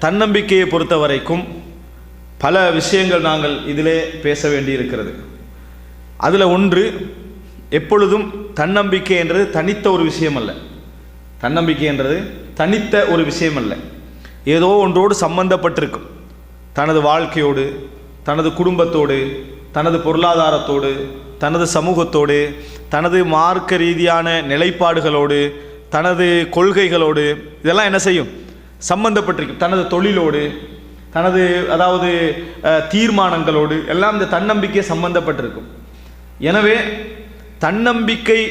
தன்னம்பிக்கையை பொறுத்த வரைக்கும் பல விஷயங்கள் நாங்கள் இதிலே பேச வேண்டியிருக்கிறது. அதில் ஒன்று, எப்பொழுதும் தன்னம்பிக்கை என்றது தனித்த ஒரு விஷயம் அல்ல. தன்னம்பிக்கை என்றது தனித்த ஒரு விஷயம் அல்ல, ஏதோ ஒன்றோடு சம்பந்தப்பட்டிருக்கும். தனது வாழ்க்கையோடு, தனது குடும்பத்தோடு, தனது பொருளாதாரத்தோடு, தனது சமூகத்தோடு, தனது மார்க்க ரீதியான நிலைப்பாடுகளோடு, தனது கொள்கைகளோடு, இதெல்லாம் என்ன செய்யும்? சம்பந்தப்பட்டிருக்கும். தனது தொழிலோடு, தனது தீர்மானங்களோடு எல்லாம் இந்த தன்னம்பிக்கை சம்பந்தப்பட்டிருக்கும். எனவே தன்னம்பிக்கை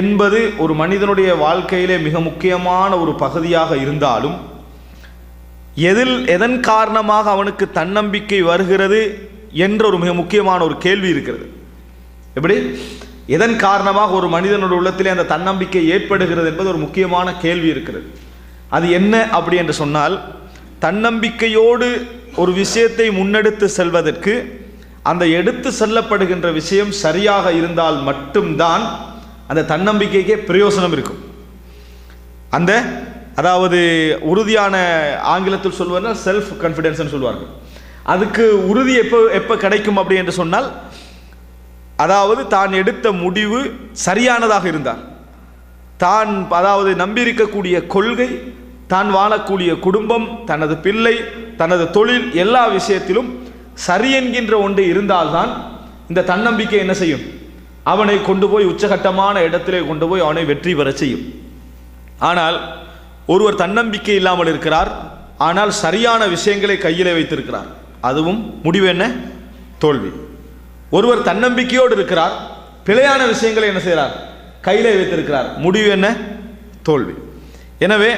என்பது ஒரு மனிதனுடைய வாழ்க்கையிலே மிக முக்கியமான ஒரு பகுதியாக இருந்தாலும், எதன் காரணமாக அவனுக்கு தன்னம்பிக்கை வருகிறது என்ற ஒரு மிக முக்கியமான ஒரு கேள்வி இருக்கிறது. எப்படி? எதன் காரணமாக ஒரு மனிதனுடைய உள்ளத்திலே அந்த தன்னம்பிக்கை ஏற்படுகிறது என்பது ஒரு முக்கியமான கேள்வி இருக்கிறது. அது என்ன அப்படி என்று சொன்னால், தன்னம்பிக்கையோடு ஒரு விஷயத்தை முன்னெடுத்து செல்வதற்கு அந்த எடுத்து செல்லப்படுகின்ற விஷயம் சரியாக இருந்தால் மட்டும்தான் அந்த தன்னம்பிக்கைக்கே பிரயோசனம் இருக்கும். அந்த உறுதியான, ஆங்கிலத்தில் சொல்வார்கள் செல்ஃப் கான்ஃபிடென்ஸ் சொல்வார்கள். அதுக்கு உறுதி எப்போ கிடைக்கும் அப்படி என்று சொன்னால், தான் எடுத்த முடிவு சரியானதாக இருந்தார், தான் நம்பியிருக்கக்கூடிய கொள்கை, தான் வாழக்கூடிய குடும்பம், தனது பிள்ளை, தனது தொழில், எல்லா விஷயத்திலும் சரி என்கின்ற ஒன்று இருந்தால்தான் இந்த தன்னம்பிக்கை என்ன செய்யும்? அவனை கொண்டு போய் உச்சகட்டமான இடத்திலே கொண்டு போய் அவனை வெற்றி பெற செய்யும். ஆனால் ஒருவர் தன்னம்பிக்கை இல்லாமல் இருக்கிறார், ஆனால் சரியான விஷயங்களை கையிலே வைத்திருக்கிறார், அதுவும் முடிவு என்ன? தோல்வி. ஒருவர் தன்னம்பிக்கையோடு இருக்கிறார், பிழையான விஷயங்களை என்ன செய்கிறார்? கையிலே வைத்திருக்கிறார், முடிவு என்ன? தோல்வி. எனவே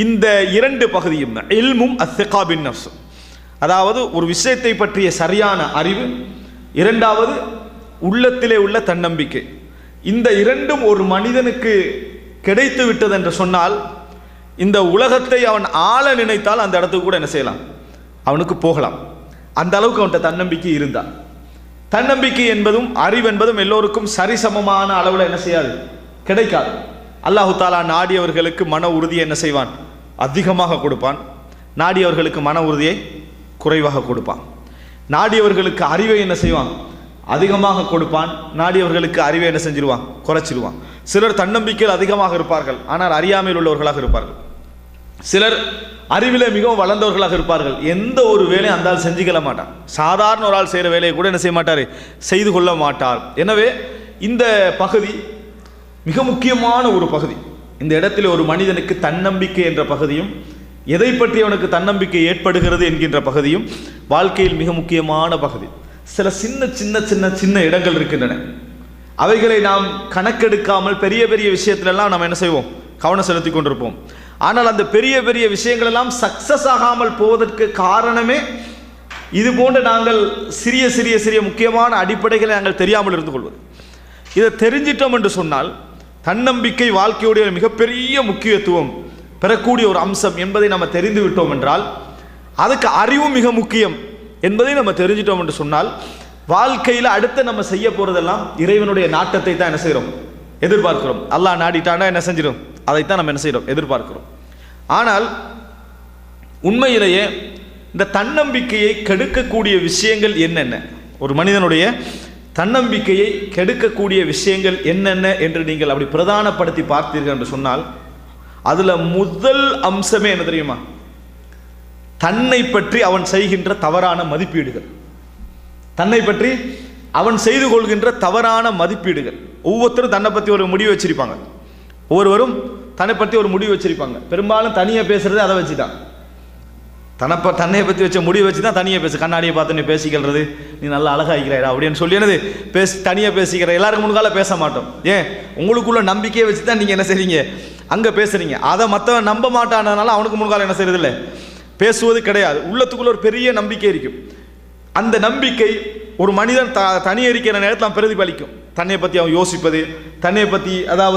இந்த இரண்டு பகுதியும், இல்மும் அஸ்ஸிகா பின் நஃப்ஸ், ஒரு விஷயத்தை பற்றிய சரியான அறிவு, இரண்டாவது உள்ளத்திலே உள்ள தன்னம்பிக்கை, இந்த இரண்டும் ஒரு மனிதனுக்கு கிடைத்து விட்டது என்று சொன்னால், இந்த உலகத்தை அவன் ஆள நினைத்தால் அந்த இடத்துக்கு கூட என்ன செய்யலாம்? அவனுக்கு போகலாம். அந்த அளவுக்கு அவன்கிட்ட தன்னம்பிக்கை இருந்தால். தன்னம்பிக்கை என்பதும் அறிவு என்பதும் எல்லோருக்கும் சரிசமமான அளவில் என்ன செய்யாது? கிடைக்காது. அல்லாஹு தாலா நாடியவர்களுக்கு மன உறுதியை என்ன செய்வான்? அதிகமாக கொடுப்பான். நாடியவர்களுக்கு மன உறுதியை குறைவாக கொடுப்பான். நாடியவர்களுக்கு அறிவை என்ன செய்வான்? அதிகமாக கொடுப்பான். நாடியவர்களுக்கு அறிவை என்ன செஞ்சிருவான்? குறைச்சிருவான். சிலர் தன்னம்பிக்கையில் அதிகமாக இருப்பார்கள், ஆனால் அறியாமையில் உள்ளவர்களாக இருப்பார்கள். சிலர் அறிவிலே மிகவும் வளர்ந்தவர்களாக இருப்பார்கள், எந்த ஒரு வேலையை அந்த ஆள் செஞ்சுக்கல மாட்டார். சாதாரண ஒரு ஆள் செய்கிற வேலையை கூட என்ன செய்ய மாட்டார்? செய்து கொள்ள மாட்டார். எனவே இந்த பகுதி மிக முக்கியமான ஒரு பகுதி. இந்த இடத்தில் ஒரு மனிதனுக்கு தன்னம்பிக்கை என்ற பகுதியும், எதை பற்றி அவனுக்கு தன்னம்பிக்கை ஏற்படுகிறது என்கின்ற பகுதியும் வாழ்க்கையில் மிக முக்கியமான பகுதி. சில சின்ன சின்ன சின்ன சின்ன இடங்கள் இருக்கின்றன, அவைகளை நாம் கணக்கெடுக்காமல் பெரிய பெரிய விஷயத்திலெல்லாம் நாம் என்ன செய்வோம்? கவனம் செலுத்தி கொண்டிருப்போம். ஆனால் அந்த பெரிய பெரிய விஷயங்கள் எல்லாம் சக்சஸ் ஆகாமல் போவதற்கு காரணமே இது போன்ற நாங்கள் சிறிய சிறிய சிறிய முக்கியமான அடிப்படைகளை நாங்கள் தெரியாமல் இருந்து கொள்வது. இதை தெரிஞ்சிட்டோம் என்று சொன்னால் தன்னம்பிக்கை வாழ்க்கையுடைய மிகப்பெரிய முக்கியத்துவம் பெறக்கூடிய ஒரு அம்சம் என்பதை நம்ம தெரிந்து விட்டோம் என்றால், அதுக்கு அறிவும் மிக முக்கியம் என்பதை நம்ம தெரிஞ்சிட்டோம் என்று சொன்னால், வாழ்க்கையில் அடுத்து நம்ம செய்ய போறதெல்லாம் இறைவனுடைய நாட்டத்தை தான் என்ன செய்கிறோம்? எதிர்பார்க்கிறோம். அல்லாஹ் நாடிட்டானா என்ன செஞ்சிடும்? அதைத்தான் நம்ம என்ன செய்கிறோம்? எதிர்பார்க்கிறோம். ஆனால் உண்மையிலேயே இந்த தன்னம்பிக்கையை கெடுக்கக்கூடிய விஷயங்கள் என்னென்ன, ஒரு மனிதனுடைய தன்னம்பிக்கையை கெடுக்கக்கூடிய விஷயங்கள் என்னென்ன என்று நீங்கள் அப்படி பிரதானப்படுத்தி பார்த்தீர்கள் என்று சொன்னால், அதுல முதல் அம்சமே என்ன தெரியுமா? தன்னை பற்றி அவன் செய்கின்ற தவறான மதிப்பீடுகள். தன்னை பற்றி அவன் செய்து கொள்கின்ற தவறான மதிப்பீடுகள். ஒவ்வொருத்தரும் தன்னை பற்றி ஒரு முடிவு வச்சிருப்பாங்க. ஒவ்வொருவரும் தன்னை பற்றி ஒரு முடிவு வச்சிருப்பாங்க. பெரும்பாலும் தனியாக பேசுறது அதை வச்சு தான். தன்னை பற்றி வச்ச முடிவு வச்சு தான் தனியாக பேசு. கண்ணாடியை பார்த்து நீ பேசிக்கிறது, நீ நல்லா அழகாகிறாடா அப்படின்னு சொல்லி என்னது தனியாக பேசிக்கிற. எல்லாருக்கும் முன்கால பேச மாட்டோம். ஏன்? உங்களுக்குள்ள நம்பிக்கையை வச்சு தான் நீங்கள் என்ன செய்றீங்க? அங்கே பேசுறீங்க. அதை மற்றவன் நம்ப மாட்டானதுனால அவனுக்கு முன்கால என்ன செய்யறது இல்லை, பேசுவது கிடையாது. உள்ளத்துக்குள்ள ஒரு பெரிய நம்பிக்கை இருக்கும். அந்த நம்பிக்கை ஒரு மனிதன் தனியே இருக்கிற நேரத்தில் பிரதிபலிக்கும். தன்னை பற்றி அவன் யோசிப்பது, தன்னை பற்றி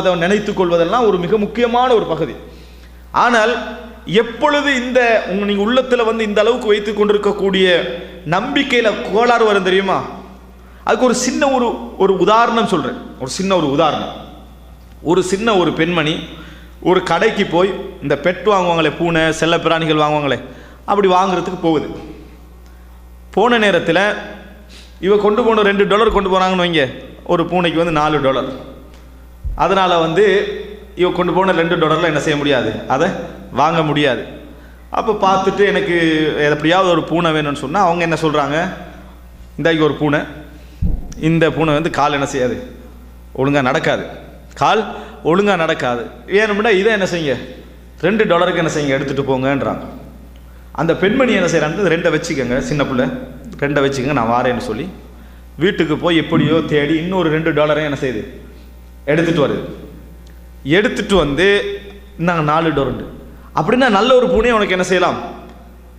அவன் நினைத்துக் கொள்வதெல்லாம் ஒரு மிக முக்கியமான ஒரு பகுதி. ஆனால் எப்பொழுது நீங்கள் உள்ளத்தில் இந்த அளவுக்கு வைத்துக் கொண்டிருக்கக்கூடிய நம்பிக்கையில் கோளாறு வரும் தெரியுமா? அதுக்கு ஒரு சின்ன ஒரு உதாரணம் சொல்கிறேன். ஒரு சின்ன ஒரு உதாரணம். ஒரு பெண்மணி ஒரு கடைக்கு போய் இந்த பெட் வாங்குவாங்களே, பூனை செல்ல பிராணிகள் வாங்குவாங்களே, அப்படி வாங்குறதுக்கு போகுது. போன நேரத்தில் இவ கொண்டு போன $2 கொண்டு போகிறாங்கன்னு வைங்க, ஒரு பூனைக்கு வந்து $4. அதனால் வந்து இவ கொண்டு போன $2 என்ன செய்ய முடியாது, அதை வாங்க முடியாது. அப்போ பார்த்துட்டு எனக்கு எப்படியாவது ஒரு பூனை வேணும்னு சொன்னால் அவங்க என்ன சொல்கிறாங்க, இந்தாக்கி ஒரு பூனை, இந்த பூனை வந்து கால் என்ன செய்யாது, ஒழுங்காக நடக்காது, கால் ஒழுங்காக நடக்காது, வேணும்னா இதை என்ன செய்யுங்க $2 என்ன செய்யுங்க எடுத்துகிட்டு போங்கன்றாங்க. அந்த பெண்மணி என்ன செய்கிறாங்க, 2 வச்சுக்கோங்க, சின்ன பிள்ளை 2 வச்சுக்கோங்க, நான் வாரேன்னு சொல்லி வீட்டுக்கு போய் எப்படியோ தேடி இன்னொரு $2 என்ன செய்யுது எடுத்துகிட்டு வருது. எடுத்துகிட்டு வந்து நாங்கள் $4 அப்படின்னா நல்ல ஒரு பூனையை உனக்கு என்ன செய்யலாம்,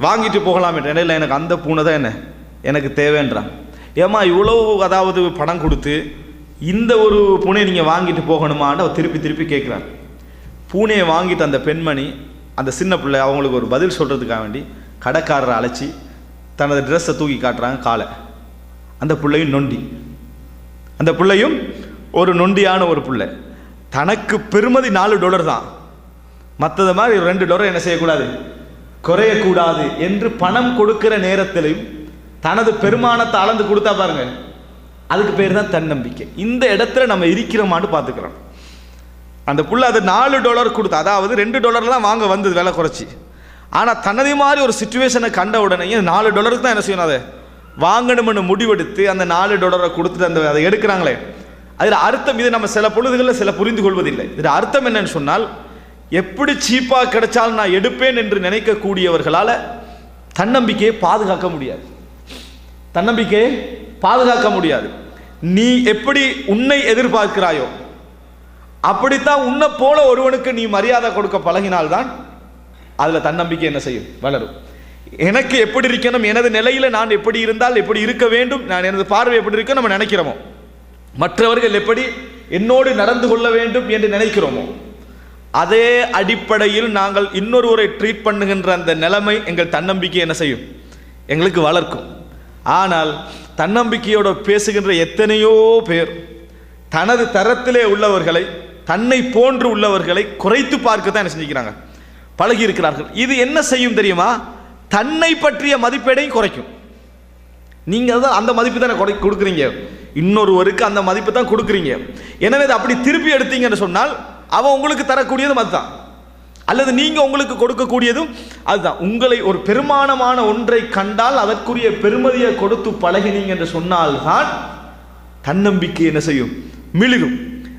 வாங்கிட்டு போகலாம். இடையில எனக்கு அந்த பூனை தான் என்ன எனக்கு தேவைன்றான். ஏமா இவ்வளவு அதாவது பணம் கொடுத்து இந்த ஒரு பூனையை நீங்கள் வாங்கிட்டு போகணுமான்னு அவர் திருப்பி திருப்பி கேட்குறான். பூனையை வாங்கிட்டு அந்த பெண்மணி அந்த சின்ன பிள்ளை அவங்களுக்கு ஒரு பதில் சொல்கிறதுக்காக வேண்டி கடைக்காரரை அழைச்சி தனது ட்ரெஸ்ஸை தூக்கி காட்டுறாங்க காலை. அந்த பிள்ளையும் நொண்டி, அந்த பிள்ளையும் ஒரு நொண்டியான ஒரு பிள்ளை. தனக்கு பெருமதி $4 தான், மற்றது மாதிரி $2 என்ன செய்யக்கூடாது, குறையக்கூடாது என்று பணம் கொடுக்கிற நேரத்திலையும் தனது பெருமானத்தை அளந்து கொடுத்தா பாருங்க, அதுக்கு பேர் தான் தன்னம்பிக்கை. இந்த இடத்துல நம்ம இருக்கிறோமான்னு பார்த்துக்கிறோம். அந்த புள்ள அது $4 கொடுத்து, அதாவது $2 தான் வாங்க வந்தது விலை குறைச்சி, ஆனால் தனது மாதிரி ஒரு சுச்சுவேஷனை கண்ட உடனே $4 தான் என்ன செய்யணும், அதை வாங்கணும்னு முடிவெடுத்து அந்த $4 கொடுத்துட்டு அந்த அதை எடுக்கிறாங்களே, அதில் அர்த்தம் இது நம்ம சில பொழுதுகளில் சில புரிந்து கொள்வதில்லை. இதில் அர்த்தம் என்னன்னு சொன்னால், எப்படி சீப்பாக கிடைச்சாலும் நான் எடுப்பேன் என்று நினைக்கக்கூடியவர்களால் தன்னம்பிக்கையை பாதுகாக்க முடியாது, தன்னம்பிக்கையை பாதுகாக்க முடியாது. நீ எப்படி உன்னை எதிர்பார்க்கிறாயோ அப்படித்தான் உன்னை போல ஒருவனுக்கு நீ மரியாதை கொடுக்க பழகினால்தான் அதில் தன்னம்பிக்கை என்ன செய்யும், வளரும். எனக்கு எப்படி இருக்கணும், எனது நிலையில் நான் எப்படி இருந்தால் எப்படி இருக்க வேண்டும், நான் எனது பார்வை எப்படி இருக்க நம்ம நினைக்கிறோமோ, மற்றவர்கள் எப்படி என்னோடு நடந்து கொள்ள வேண்டும் என்று நினைக்கிறோமோ, அதே அடிப்படையில் நாங்கள் இன்னொருவரை ட்ரீட் பண்ணுகின்ற அந்த நிலைமை எங்கள் தன்னம்பிக்கை என்ன செய்யும், எங்களுக்கு வளர்க்கும். ஆனால் தன்னம்பிக்கையோடு பேசுகின்ற எத்தனையோ பேர் தனது தரத்திலே உள்ளவர்களை, தன்னை போன்று உள்ளவர்களை குறைத்து பார்க்க தான் என்ன செஞ்சுக்கிறாங்க, பழகி இருக்கிறார்கள். இது என்ன செய்யும் தெரியுமா, தன்னை பற்றிய மதிப்பீடையும் குறைக்கும். நீங்கள் தான் அந்த மதிப்பு தான் கொடுக்குறீங்க, இன்னொருவருக்கு அந்த மதிப்பு தான் கொடுக்குறீங்க. எனவே அதை அப்படி திருப்பி எடுத்தீங்கன்னு சொன்னால் அவன் உங்களுக்கு தரக்கூடியதும் அதுதான், அல்லது நீங்கள் உங்களுக்கு கொடுக்கக்கூடியதும் அதுதான். உங்களை ஒரு பெருமானமான ஒன்றை கண்டால் அதற்குரிய பெருமதியை கொடுத்து பழகினீங்க என்று சொன்னால்தான் தன்னம்பிக்கை என்ன செய்யும், மிளிரும்.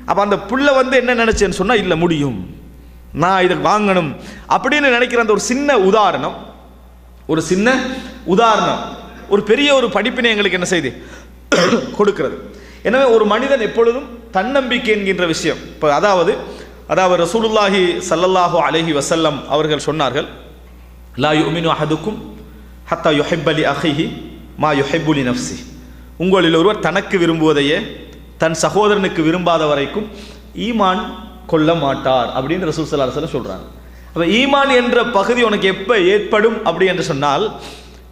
அப்போ அந்த புள்ள வந்து என்ன நினைச்சேன்னு சொன்னால், இல்லை முடியும், நான் இதை வாங்கணும் அப்படின்னு நினைக்கிற அந்த ஒரு சின்ன உதாரணம், ஒரு சின்ன உதாரணம் ஒரு பெரிய ஒரு படிப்பினை எங்களுக்கு என்ன செய்து கொடுக்கிறது. எனவே ஒரு மனிதன் எப்பொழுதும் தன்னம்பிக்கை என்கின்ற விஷயம், இப்போ அதாவது ரசூலுல்லாஹி ஸல்லல்லாஹு அலைஹி வஸல்லம் அவர்கள் சொன்னார்கள், லா யுமினு அஹதுக்கும் ஹத்தா யுஹிப்ப லி அஹிஹி மா யுஹிப்பு லி நஃப்ஸி. உங்களில் ஒருவர் தனக்கு விரும்புவதையே தன் சகோதரனுக்கு விரும்பாத வரைக்கும் ஈமான் கொள்ள மாட்டார் அப்படின்னு ரசூல் ஸல்லல்லாஹு அலைஹி வஸல்லம் சொல்றாங்க. அப்போ ஈமான் என்ற பகுதி உனக்கு எப்போ ஏற்படும் அப்படி என்று சொன்னால்,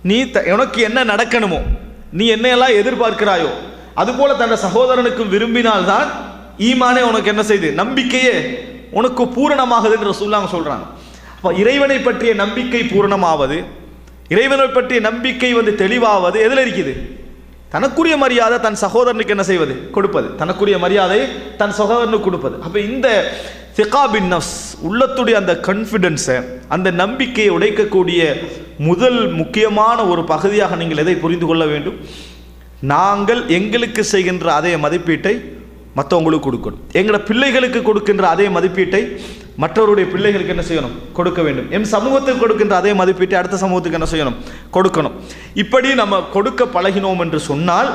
நீ உனக்கு என்ன நடக்கணுமோ, நீ என்னையெல்லாம் எதிர்பார்க்கிறாயோ அதுபோல தன் சகோதரனுக்கும் விரும்பினால்தான் ஈமானே உனக்கு என்ன செய்து, நம்பிக்கையே உனக்கு பூரணமாகுது என்று ரசூலுல்லாஹ் சொல்றாங்க. அப்போ இறைவனை பற்றிய நம்பிக்கை பூரணமாவது, இறைவனை பற்றிய நம்பிக்கை வந்து தெளிவாவது எதில் இருக்குது, தனக்குரிய மரியாதை தன் சகோதரனுக்கு என்ன செய்வது, கொடுப்பது, தனக்குரிய மரியாதையை தன் சகோதரனுக்கு கொடுப்பது. அப்போ இந்த திகா பின் நஃப்ஸ், உள்ளத்துடைய அந்த கான்ஃபிடன்ஸை, அந்த நம்பிக்கையை உடைக்கக்கூடிய முதல் முக்கியமான ஒரு பகுதியாக நீங்கள் எதை புரிந்து கொள்ள வேண்டும், நாங்கள் எங்களுக்கு செய்கின்ற அதே மதிப்பீட்டை மற்றவங்களுக்கு கொடுக்கணும். எங்களோட பிள்ளைகளுக்கு கொடுக்கின்ற அதே மதிப்பீட்டை மற்றவருடைய பிள்ளைகளுக்கு என்ன செய்யணும், கொடுக்க வேண்டும். எம் சமூகத்துக்கு கொடுக்கின்ற அதே மதிப்பீட்டை அடுத்த சமூகத்துக்கு என்ன செய்யணும், கொடுக்கணும். இப்படி நம்ம கொடுக்க பழகினோம் என்று சொன்னால்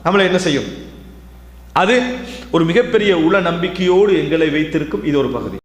நம்மளை என்ன செய்யும், அது ஒரு மிகப்பெரிய உள நம்பிக்கையோடு எங்களை வைத்திருக்கும். இது ஒரு பகுதி.